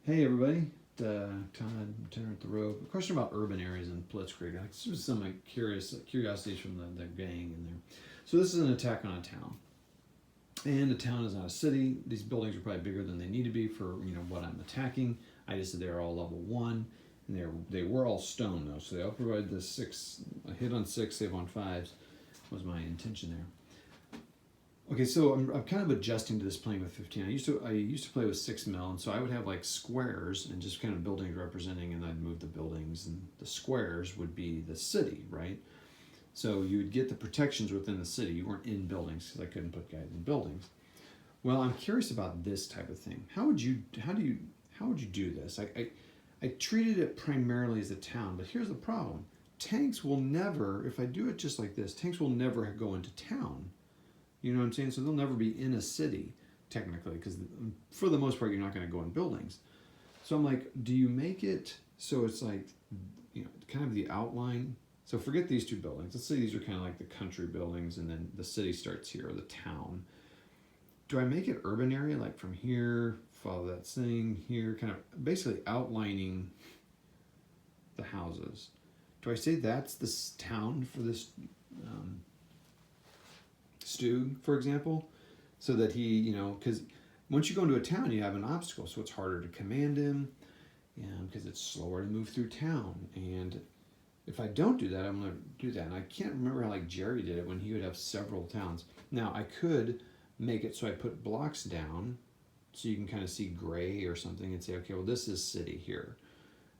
Hey everybody, Todd Turner at the Road. A question about urban areas in Blitzkrieg. This was some curiosities from the gang in there. So this is an attack on a town, and a town is not a city. These buildings are probably bigger than they need to be for what I'm attacking. I just said they're all level 1, and they were all stone though, so they all provide the 6 a hit on 6, save on 5s was my intention there. Okay, so I'm kind of adjusting to this playing with 15. I used to play with 6 mil, and so I would have like squares and just kind of buildings representing, and I'd move the buildings, and the squares would be the city, right? So you would get the protections within the city. You weren't in buildings because I couldn't put guys in buildings. Well, I'm curious about this type of thing. How would you do this? I treated it primarily as a town, but here's the problem: tanks will never, if I do it just like this, tanks will never go into town. You know what I'm saying? So they'll never be in a city, technically, because for the most part, you're not going to go in buildings. So I'm like, do you make it so it's like, kind of the outline? So forget these 2 buildings. Let's say these are kind of like the country buildings, and then the city starts here, or the town. Do I make it urban area, like from here, follow that thing here, kind of basically outlining the houses? Do I say that's this town for this Stu, for example, so that he, because once you go into a town, you have an obstacle, so it's harder to command him, because it's slower to move through town. And if I don't do that, I'm going to do that. And I can't remember how like Jerry did it when he would have several towns. Now I could make it so I put blocks down, so you can kind of see gray or something, and say, okay, well this is city here,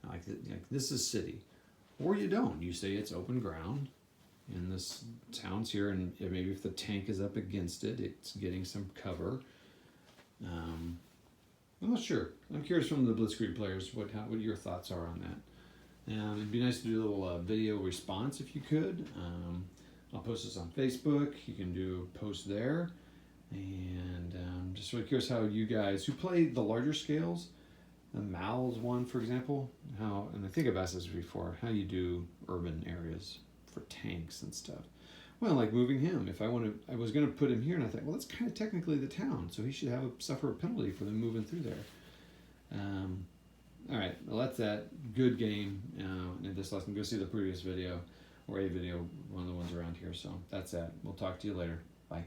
like this is city, or you don't. You say it's open ground. And this town's here, and maybe if the tank is up against it, it's getting some cover. I'm not sure. I'm curious from the Blitzkrieg players what your thoughts are on that. It'd be nice to do a little video response if you could. I'll post this on Facebook. You can do a post there. And just really curious how you guys who play the larger scales, the Mal's one, for example, and I think I've asked this before, how you do urban areas for tanks and stuff. Well, like moving him. If I was going to put him here, and I thought, well, that's kind of technically the town, so he should suffer a penalty for them moving through there. All right, well, that's that. Good game in this lesson. Go see the previous video, or a video, one of the ones around here. So that's that. We'll talk to you later. Bye.